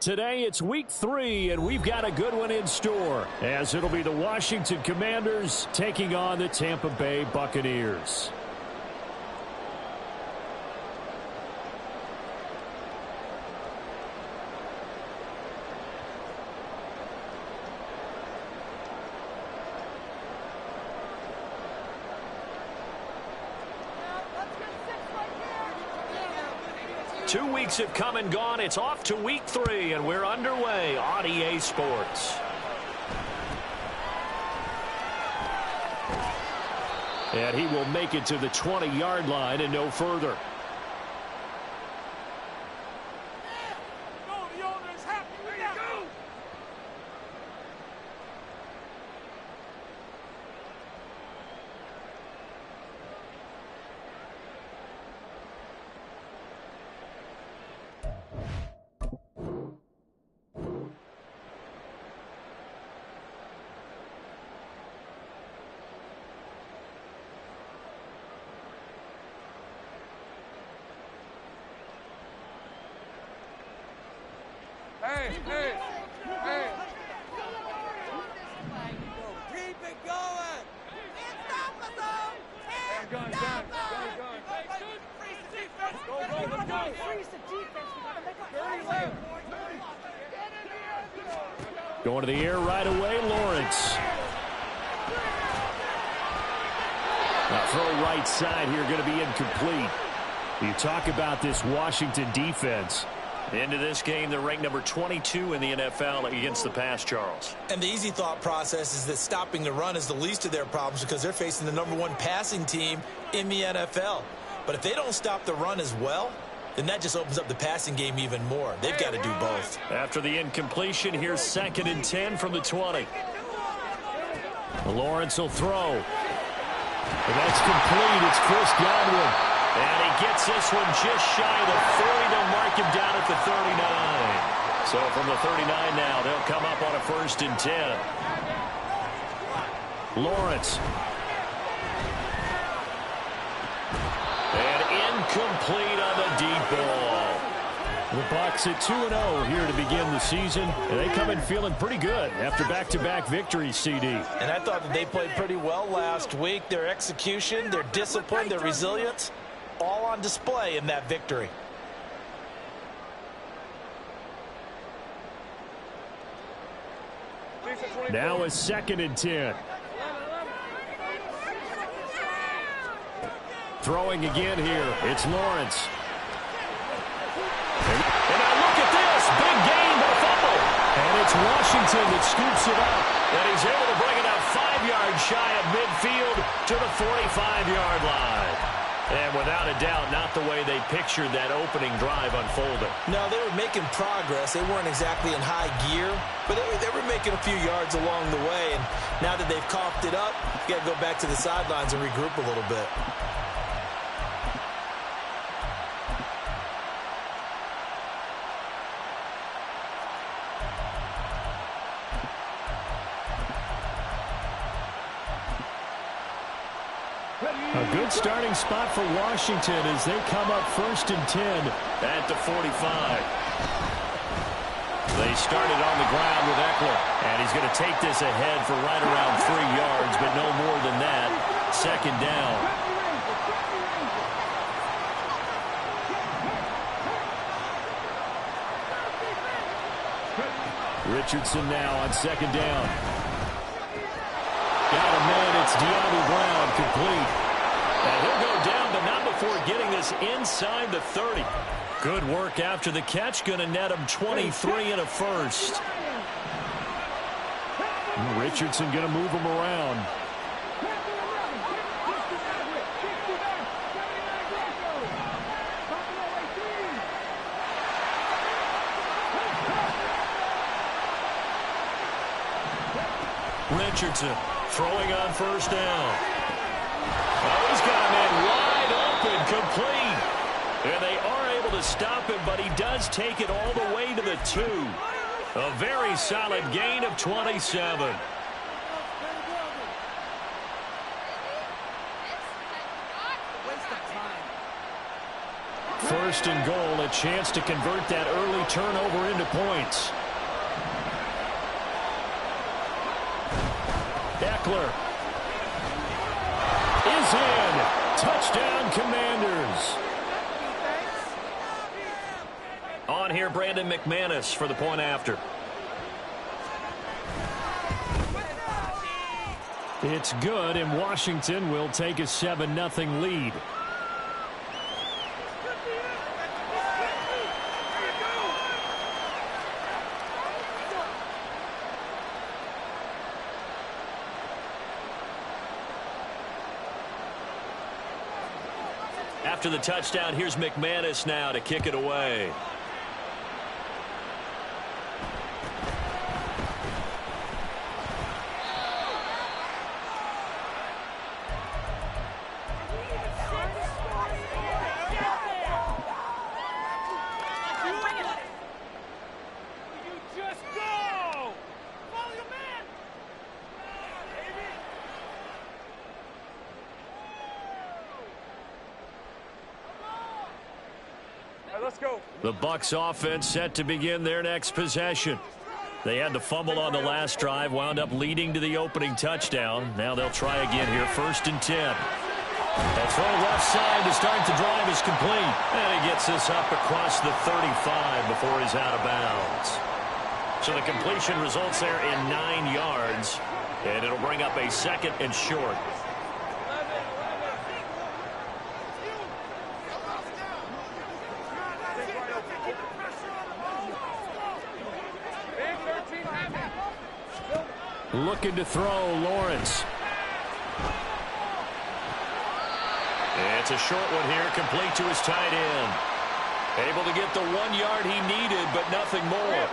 Today it's week 3, and we've got a good one in store, as it'll be the Washington Commanders taking on the Tampa Bay Buccaneers. Two weeks have come and gone. It's off to week 3, and we're underway on EA Sports. And he will make it to the 20-yard line and no further. Hey! Keep it going! Gun. Freeze the defense! Freeze the defense! We gotta make a Going to the air right away, Lawrence. Now throw right side here, going to be incomplete. You talk about this Washington defense. Into this game, they're ranked number 22 in the NFL against the pass, Charles. And the easy thought process is that stopping the run is the least of their problems because they're facing the #1 passing team in the NFL. But if they don't stop the run as well, then that just opens up the passing game even more. They've got to do both. After the incompletion, here's 2nd and 10 from the 20. Lawrence will throw. And that's complete. It's Chris Godwin. And he gets this one just shy of the 40. They'll mark him down at the 39. So from the 39 now, they'll come up on a 1st and 10. Lawrence. And incomplete on the deep ball. The Bucs at 2-0 here to begin the season. And they come in feeling pretty good after back-to-back victories, CD. And I thought that they played pretty well last week. Their execution, their discipline, their resilience, all on display in that victory. Now a 2nd and 10. Throwing again here. It's Lawrence. And now look at this. Big gain, but a fumble. And it's Washington that scoops it up. And he's able to bring it out 5 yards shy of midfield to the 45-yard line. And without a doubt, not the way they pictured that opening drive unfolding. No, they were making progress. They weren't exactly in high gear, but they were making a few yards along the way. And now that they've coughed it up, you got to go back to the sidelines and regroup a little bit. A good starting spot for Washington as they come up 1st and 10 at the 45. They started on the ground with Eckler, and he's going to take this ahead for right around 3 yards, but no more than that. 2nd down. Richardson now on 2nd down. Got a man, it's De'Ami Brown, complete. And he'll go down, but not before getting this inside the 30. Good work after the catch. Going to net him 23 and a 1st. Richardson going to move him around. Richardson throwing on 1st down. Oh, he's got a man wide open, complete. And they are able to stop him, but he does take it all the way to the 2. A very solid gain of 27. 1st first and goal, a chance to convert that early turnover into points. Eckler is in. Touchdown, Commanders. On here, Brandon McManus for the point after. It's good, and Washington will take a 7-0 lead. After the touchdown, here's McManus now to kick it away. The Bucs offense set to begin their next possession. They had the fumble on the last drive, wound up leading to the opening touchdown. Now they'll try again here, 1st and 10. That throw left side to start the drive is complete. And he gets this up across the 35 before he's out of bounds. So the completion results there in 9 yards. And it'll bring up a 2nd and short. Looking to throw, Lawrence. It's a short one here, complete to his tight end. Able to get the 1 yard he needed, but nothing more.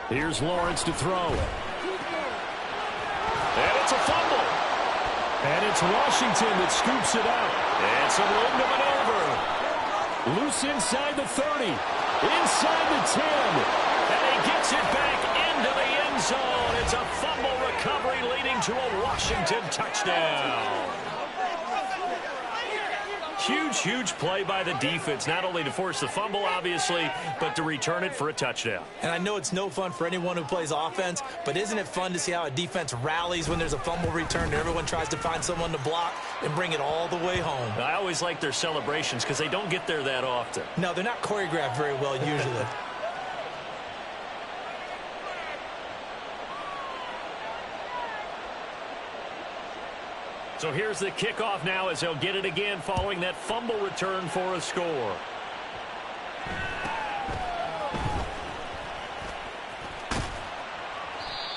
Here's Lawrence to throw. And it's a fumble. And it's Washington that scoops it up. And some room to maneuver. Loose inside the 30. Inside the 10, and he gets it back into the end zone. It's a fumble recovery leading to a Washington touchdown. Huge play by the defense, not only to force the fumble, obviously, but to return it for a touchdown. And I know it's no fun for anyone who plays offense, but isn't it fun to see how a defense rallies when there's a fumble return and everyone tries to find someone to block and bring it all the way home? I always like their celebrations because they don't get there that often. No, they're not choreographed very well usually. So here's the kickoff now as they'll get it again following that fumble return for a score.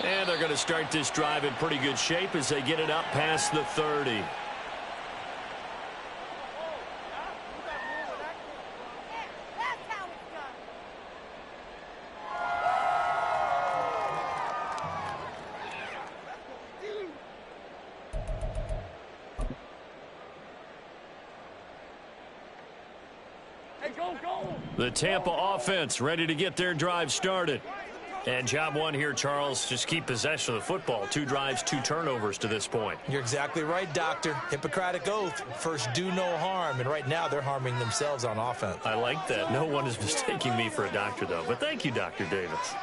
And they're going to start this drive in pretty good shape as they get it up past the 30. The Tampa offense ready to get their drive started. And job one here, Charles, just keep possession of the football. 2 drives, 2 turnovers to this point. You're exactly right, Doctor. Hippocratic oath. First, do no harm. And right now, they're harming themselves on offense. I like that. No one is mistaking me for a doctor, though. But thank you, Dr. Davis.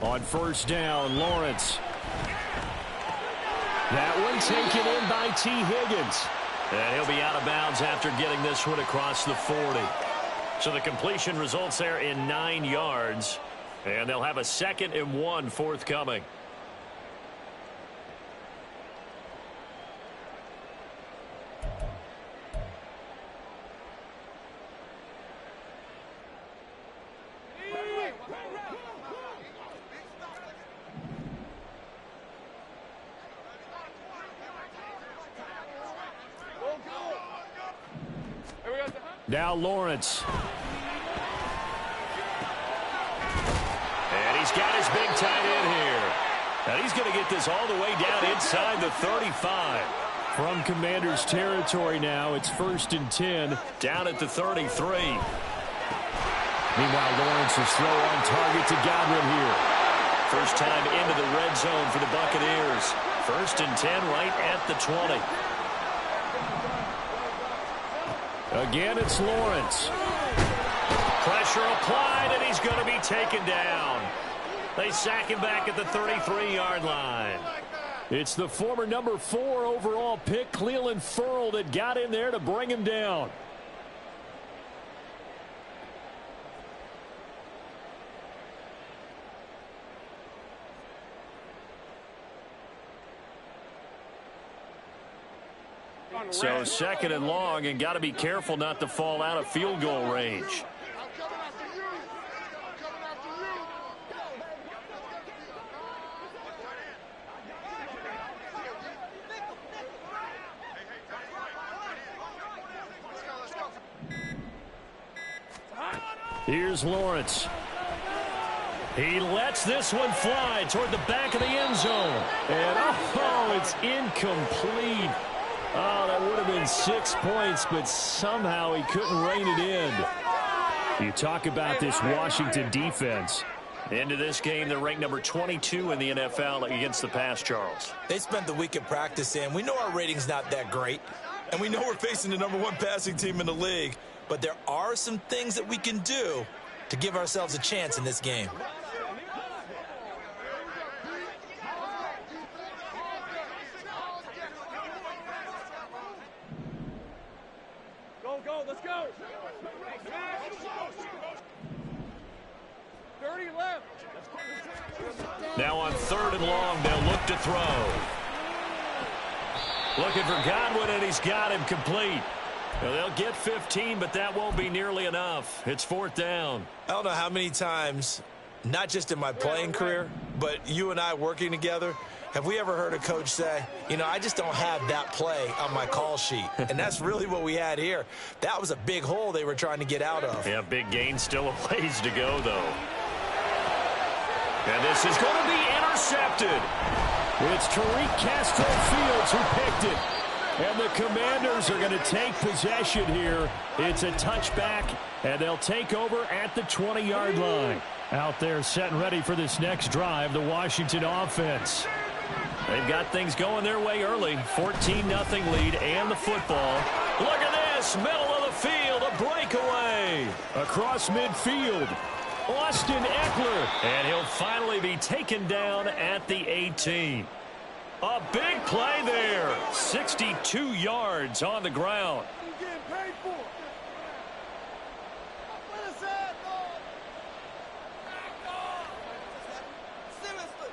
On 1st down, Lawrence. That one taken in by T. Higgins. And he'll be out of bounds after getting this one across the 40. So the completion results there in 9 yards. And they'll have a 2nd and 1 forthcoming. Now Lawrence. And he's got his big tight end here. And he's going to get this all the way down inside the 35. From Commanders territory now, it's 1st and 10 down at the 33. Meanwhile, Lawrence's throw on target to Godwin here. First time into the red zone for the Buccaneers. 1st and 10 right at the 20. Again, it's Lawrence. Pressure applied, and he's going to be taken down. They sack him back at the 33-yard line. It's the former number 4 overall pick, Clelin Ferrell, that got in there to bring him down. So 2nd and long, and got to be careful not to fall out of field goal range. Here's Lawrence. He lets this one fly toward the back of the end zone. And, oh, it's incomplete. Oh, that would have been 6 points, but somehow he couldn't rein it in. You talk about this Washington defense. Into this game, they're ranked number 22 in the NFL against the pass, Charles. They spent the week at practice, and we know our rating's not that great. And we know we're facing the number 1 passing team in the league. But there are some things that we can do to give ourselves a chance in this game. Go, let's go. 30 left. Now on 3rd and long, they'll look to throw. Looking for Godwin, and he's got him complete. Well, they'll get 15, but that won't be nearly enough. It's 4th down. I don't know how many times, not just in my playing career, but you and I working together, have we ever heard a coach say, you know, I just don't have that play on my call sheet. And that's really what we had here. That was a big hole they were trying to get out of. Yeah, big gain, still a ways to go, though. And this is going to be intercepted. It's Tariq Castro-Fields who picked it. And the Commanders are going to take possession here. It's a touchback, and they'll take over at the 20-yard line. Out there set and ready for this next drive, the Washington offense. They've got things going their way early. 14-0 lead and the football. Look at this, middle of the field, a breakaway. Across midfield, Austin Eckler. And he'll finally be taken down at the 18. A big play there. 62 yards on the ground. Seriously.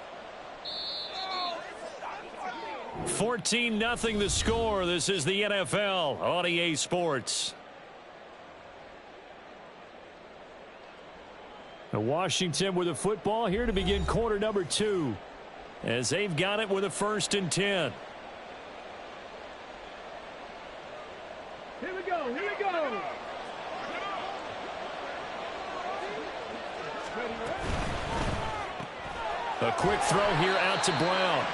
14-0 the score. This is the NFL on EA Sports. Washington with the football here to begin quarter number 2. As they've got it with a 1st and 10. Here we go, here we go. A quick throw here out to Brown.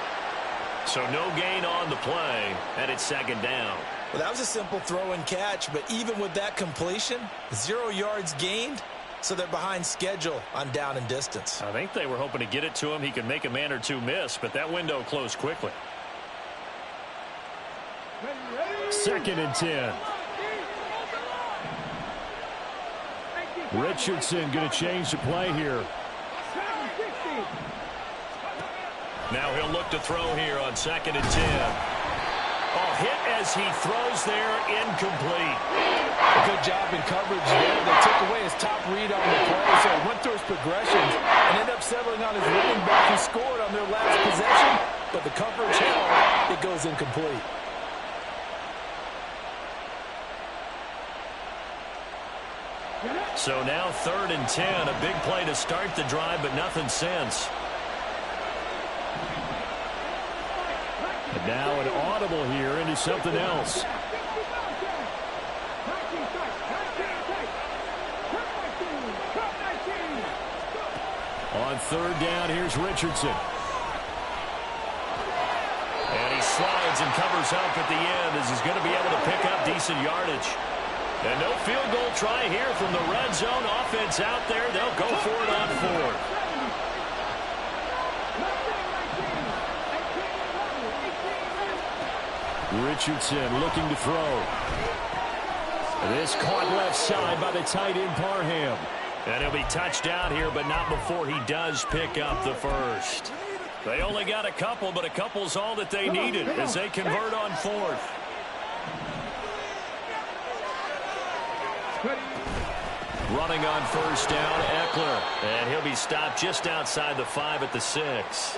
So no gain on the play, and it's 2nd down. Well, that was a simple throw and catch, but even with that completion, 0 yards gained. So they're behind schedule on down and distance. I think they were hoping to get it to him. He could make a man or two miss, but that window closed quickly. 2nd and 10. Richardson going to change the play here. Now he'll look to throw here on 2nd and 10. Oh, hit as he throws there, incomplete. Good job in coverage there. They took away his top read on the play, so he went through his progressions and ended up settling on his running back who scored on their last possession, but the coverage held. It goes incomplete. So now 3rd and 10, a big play to start the drive, but nothing since. And now an audible here into something else. On 3rd down, here's Richardson. And he slides and covers up at the end as he's going to be able to pick up decent yardage. And no field goal try here from the red zone. Offense out there. They'll go for it on 4th. Richardson looking to throw. This caught left side by the tight end Parham. And he'll be touched down here, but not before he does pick up the first. They only got a couple, but a couple's all that they needed as they convert on fourth. Running on first down, Eckler. And he'll be stopped just outside the 5 at the 6.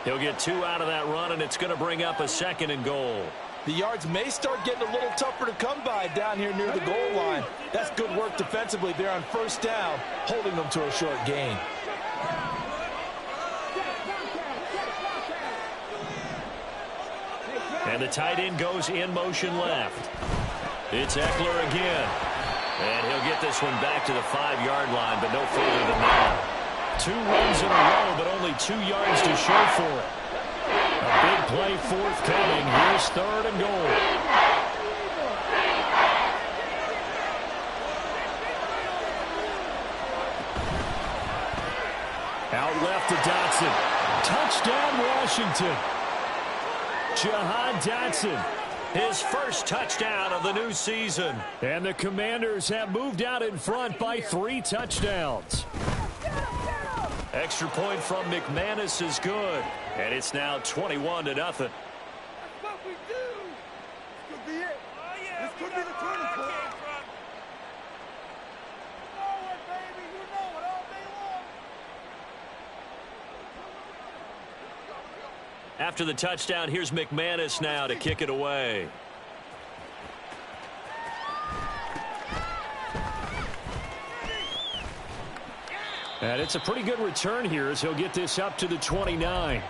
He'll get 2 out of that run, and it's going to bring up a 2nd and goal. The yards may start getting a little tougher to come by down here near the goal line. That's good work defensively there on first down, holding them to a short gain. And the tight end goes in motion left. It's Eckler again. And he'll get this one back to the 5-yard line, but no further than that. 2 runs in a row, but only 2 yards to show for it. A big play forthcoming. Here's 3rd and goal. Out left to Dottin. Touchdown, Washington. Jahan Dottin, his first touchdown of the new season. And the Commanders have moved out in front by 3 touchdowns. Extra point from McManus is good. And it's now 21-0. That's what we do. This could be it. This could be the turning point. You know it, baby. You know it all day long. After the touchdown, here's McManus now to kick it away. And it's a pretty good return here as he'll get this up to the 29.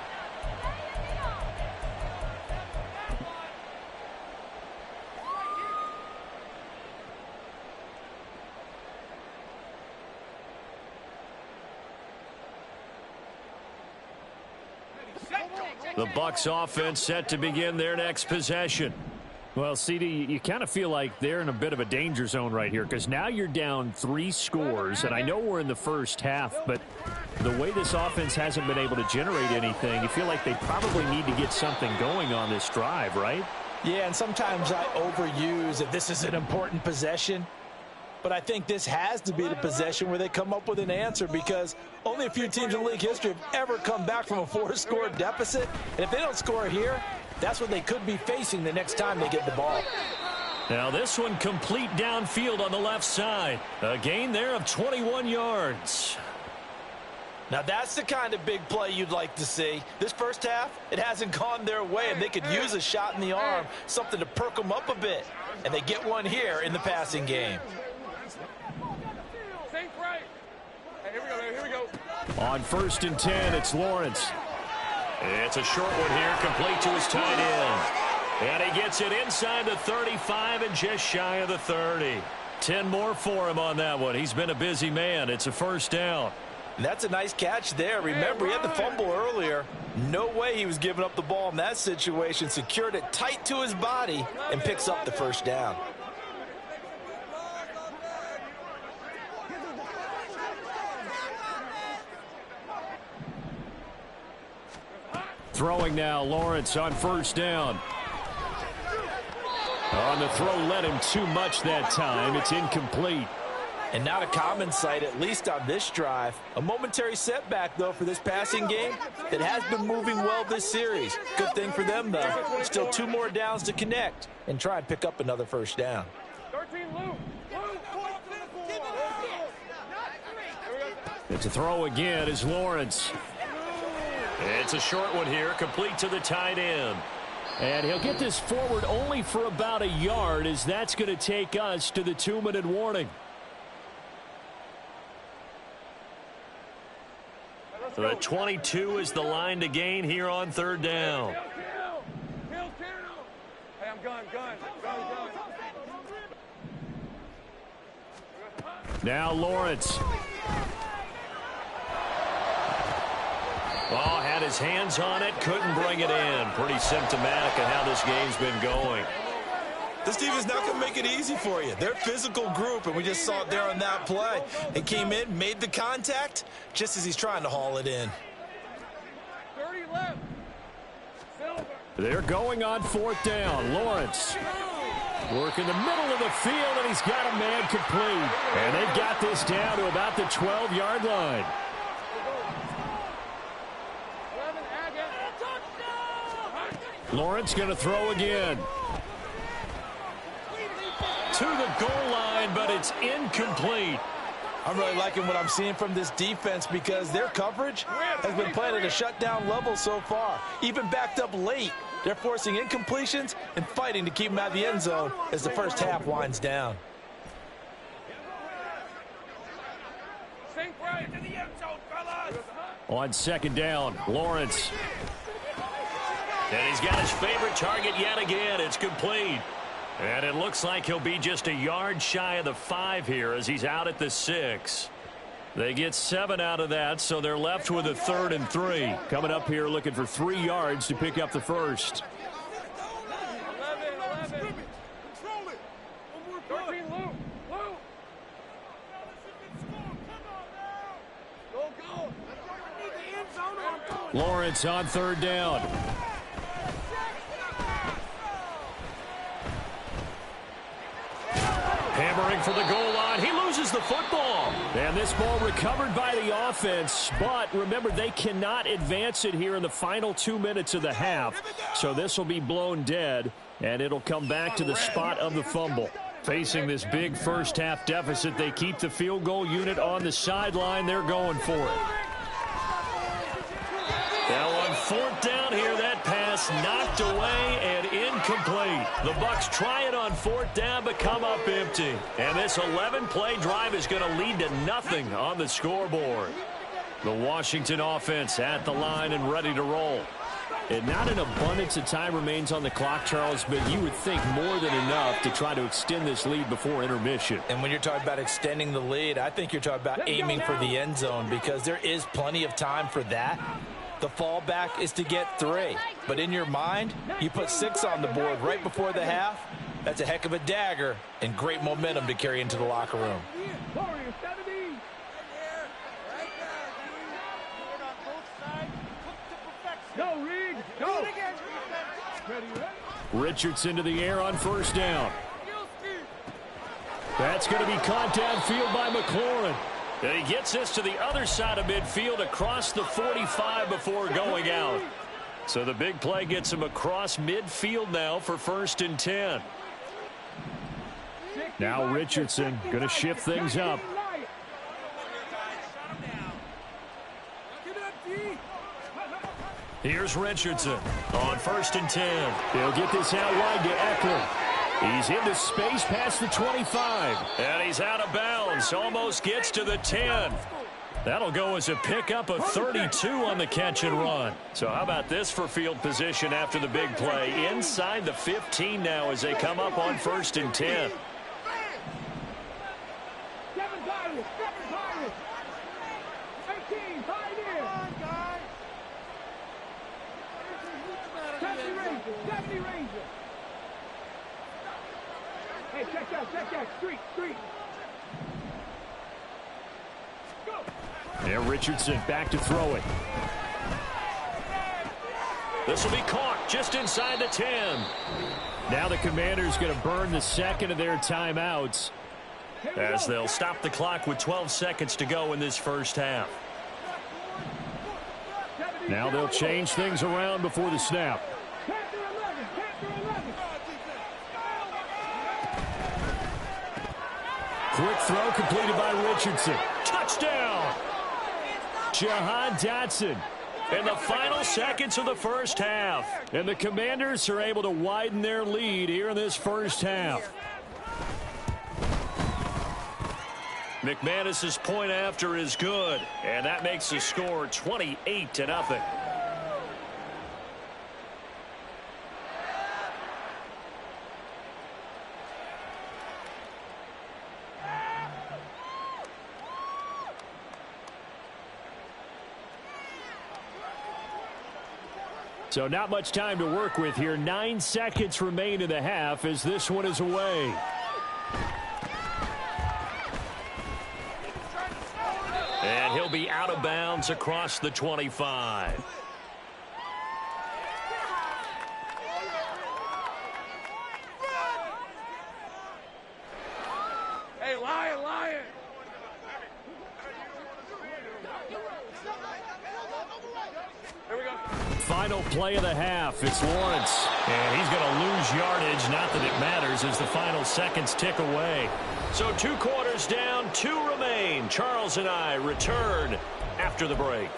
The Bucs offense set to begin their next possession. Well, CD, you kind of feel like they're in a bit of a danger zone right here because now you're down 3 scores, and I know we're in the first half, but the way this offense hasn't been able to generate anything, you feel like they probably need to get something going on this drive, right? Yeah, and sometimes I overuse that this is an important possession. But I think this has to be the possession where they come up with an answer because only a few teams in league history have ever come back from a 4-score deficit. And if they don't score here, that's what they could be facing the next time they get the ball. Now this one complete downfield on the left side. A gain there of 21 yards. Now that's the kind of big play you'd like to see. This first half, it hasn't gone their way, and they could use a shot in the arm, something to perk them up a bit. And they get one here in the passing game. On 1st and 10, it's Lawrence. It's a short one here, complete to his tight end. And he gets it inside the 35 and just shy of the 30. 10 more for him on that one. He's been a busy man. It's a first down. And that's a nice catch there. Remember, he had the fumble earlier. No way he was giving up the ball in that situation. Secured it tight to his body and picks up the first down. Throwing now, Lawrence on first down. On the throw, led him too much that time. It's incomplete. And not a common sight, at least on this drive. A momentary setback, though, for this passing game that has been moving well this series. Good thing for them, though. Still 2 more downs to connect and try and pick up another first down. 13 Luke. It's a throw again is Lawrence. It's a short one here, complete to the tight end. And he'll get this forward only for about a yard, as that's going to take us to the 2-minute warning. So the 22 is the line to gain here on 3rd down. Hey, I'm gun. Now Lawrence. Oh, had his hands on it, couldn't bring it in. Pretty symptomatic of how this game's been going. This defense not going to make it easy for you. They're a physical group, and we just saw it there on that play. They came in, made the contact, just as he's trying to haul it in. 30 left. Silver. They're going on 4th down. Lawrence working the middle of the field, and he's got a man complete. And they've got this down to about the 12-yard line. Lawrence going to throw again. To the goal line, but it's incomplete. I'm really liking what I'm seeing from this defense because their coverage has been playing at a shutdown level so far. Even backed up late, they're forcing incompletions and fighting to keep them out of the end zone as the first half winds down. On 2nd down, Lawrence. And he's got his favorite target yet again. It's complete. And it looks like he'll be just a yard shy of the 5 here as he's out at the 6. They get 7 out of that, so they're left with a 3rd and 3. Coming up here looking for 3 yards to pick up the first. Lawrence on 3rd down. Hammering for the goal line. He loses the football. And this ball recovered by the offense. But remember, they cannot advance it here in the final 2 minutes of the half. So this will be blown dead, and it'll come back to the spot of the fumble. Facing this big first half deficit, they keep the field goal unit on the sideline. They're going for it. Now on 4th down here, that pass knocked away and incomplete. The Bucs try it on 4th down, but come up empty. And this 11-play drive is going to lead to nothing on the scoreboard. The Washington offense at the line and ready to roll. And not an abundance of time remains on the clock, Charles, but you would think more than enough to try to extend this lead before intermission. And when you're talking about extending the lead, I think you're talking about aiming for the end zone because there is plenty of time for that. The fallback is to get 3. But in your mind, you put 6 on the board right before the half. That's a heck of a dagger and great momentum to carry into the locker room. Go, Reed. Go. Richardson to the air on 1st down. That's going to be caught downfield by McLaurin. And he gets this to the other side of midfield across the 45 before going out. So the big play gets him across midfield now for 1st and 10. Now Richardson going to shift things up. Here's Richardson on 1st and 10. He'll get this out wide to Eckler. He's into space past the 25. And he's out of bounds. Almost gets to the 10. That'll go as a pickup of 32 on the catch and run. So how about this for field position after the big play? Inside the 15 now as they come up on 1st and 10. Hey, check that, street. Go. And Richardson back to throw it. This will be caught just inside the 10. Now the Commanders going to burn the second of their timeouts as they'll stop the clock with 12 seconds to go in this first half. Now they'll change things around before the snap. Quick throw completed by Richardson. Touchdown! Jahan Dottin in the final seconds of the first half. And the Commanders are able to widen their lead here in this first half. McManus's point after is good, and that makes the score 28-0. So not much time to work with here. 9 seconds remain in the half as this one is away. And he'll be out of bounds across the 25. Lion. Here we go. Final play of the half. It's Lawrence. And he's going to lose yardage. Not that it matters as the final seconds tick away. So 2 quarters down, 2 remain. Charles and I return after the break.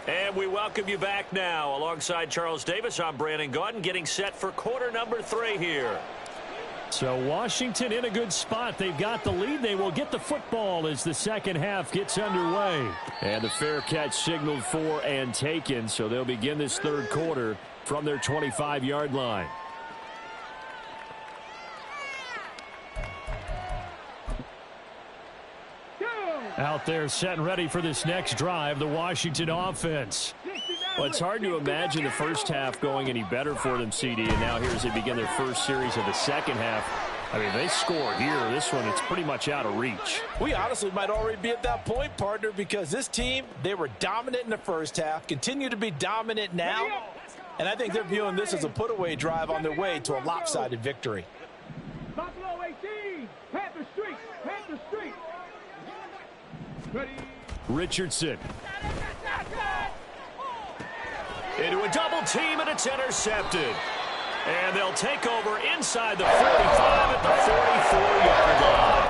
And we welcome you back now. Alongside Charles Davis, I'm Brandon Gaudin, getting set for quarter number 3 here. So Washington in a good spot. They've got the lead. They will get the football as the second half gets underway. And the fair catch signaled for and taken. So they'll begin this third quarter from their 25-yard line. Out there set and ready for this next drive, the Washington offense. Well, it's hard to imagine the first half going any better for them, CD, and now here as they begin their first series of the second half. I mean, they score here. This one, it's pretty much out of reach. We honestly might already be at that point, partner, because this team, they were dominant in the first half, continue to be dominant now, and I think they're viewing this as a put-away drive on their way to a lopsided victory. Buffalo 18, Panther Street. Ready. Richardson. Into a double team, and it's intercepted. And they'll take over inside the 45 at the 44-yard line.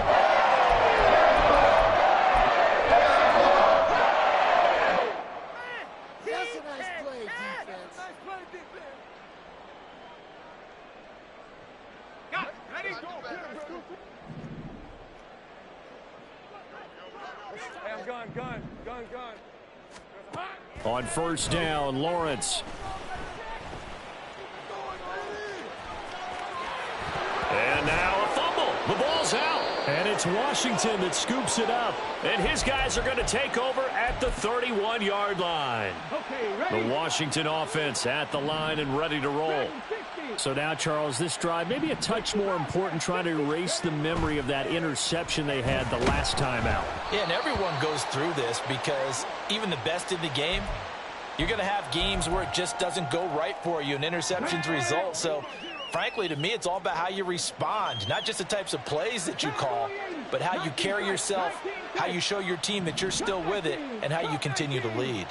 That's a nice play, defense. Got it. Ready? Hey, I'm gun. On first down, Lawrence. And now a fumble. The ball's out. And it's Washington that scoops it up. And his guys are going to take over at the 31-yard line. Okay, ready? The Washington offense at the line and ready to roll. So now, Charles, this drive maybe a touch more important, trying to erase the memory of that interception they had the last time out. Yeah, and everyone goes through this because even the best in the game, you're going to have games where it just doesn't go right for you, and interceptions result. So, frankly, to me, it's all about how you respond, not just the types of plays that you call, but how you carry yourself, how you show your team that you're still with it, and how you continue to lead.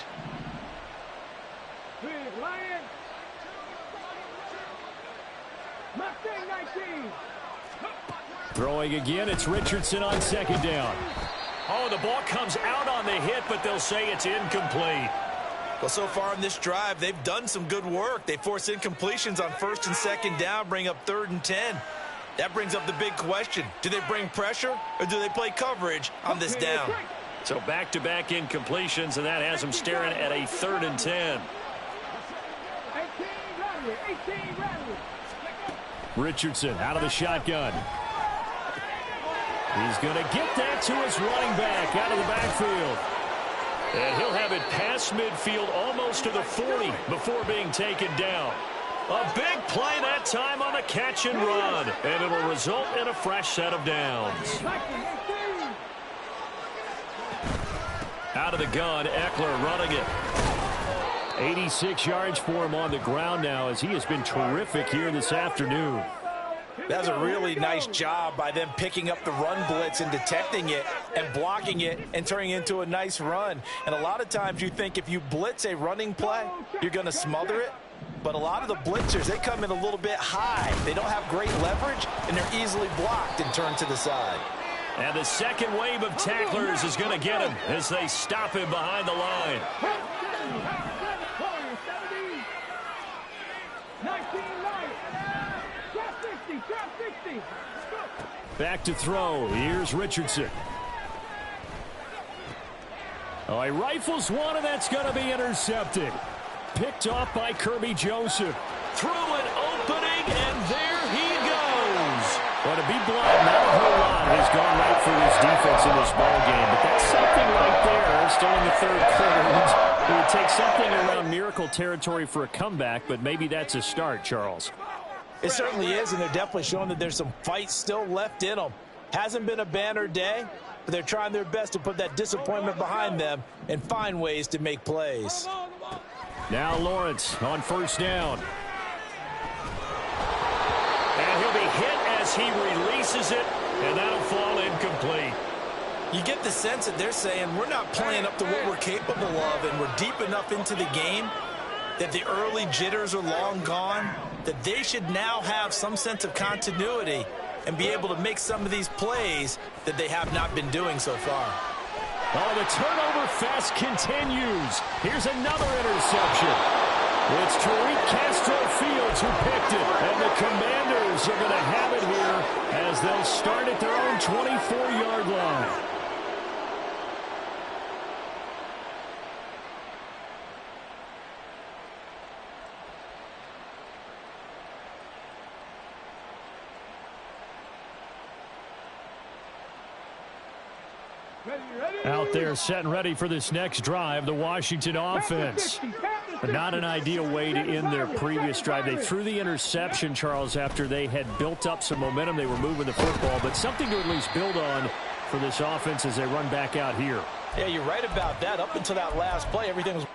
Throwing again, it's Richardson on second down. Oh, the ball comes out on the hit, but they'll say it's incomplete. Well, so far in this drive, they've done some good work. They force incompletions on first and second down, bring up 3rd and 10. That brings up the big question. Do they bring pressure or do they play coverage on this down? So back-to-back incompletions, and that has them staring at a 3rd and 10. Richardson out of the shotgun. He's going to get that to his running back out of the backfield. And he'll have it past midfield almost to the 40 before being taken down. A big play that time on the catch and run. And it'll result in a fresh set of downs. Out of the gun, Eckler running it. 86 yards for him on the ground now as he has been terrific here this afternoon. That's a really nice job by them picking up the run blitz and detecting it and blocking it and turning it into a nice run. And a lot of times you think if you blitz a running play, you're going to smother it. But a lot of the blitzers, they come in a little bit high. They don't have great leverage, and they're easily blocked and turned to the side. And the second wave of tacklers is going to get him as they stop him behind the line. Back to throw. Here's Richardson. Oh, he rifles one, and that's going to be intercepted. Picked off by Kirby Joseph. Through an opening, and there he goes. Well, to be blunt, not a whole lot has gone right for this defense in this ballgame, but that's something right there. Still in the third quarter. It would take something around miracle territory for a comeback, but maybe that's a start, Charles. It certainly is, and they're definitely showing that there's some fight still left in them. Hasn't been a banner day, but they're trying their best to put that disappointment behind them and find ways to make plays. Now Lawrence on first down. he'll be hit as he releases it, and that'll fall incomplete. You get the sense that they're saying we're not playing up to what we're capable of, and we're deep enough into the game that the early jitters are long gone, that they should now have some sense of continuity and be able to make some of these plays that they have not been doing so far. Oh, the turnover fest continues. Here's another interception. It's Tariq Castro-Fields who picked it, and the Commanders are going to have it here as they'll start at their own 24-yard line. Out there set and ready for this next drive, the Washington offense. But not an ideal way to end their previous drive. They threw the interception, Charles, after they had built up some momentum. They were moving the football, but something to at least build on for this offense as they run back out here. Yeah, you're right about that. Up until that last play, everything was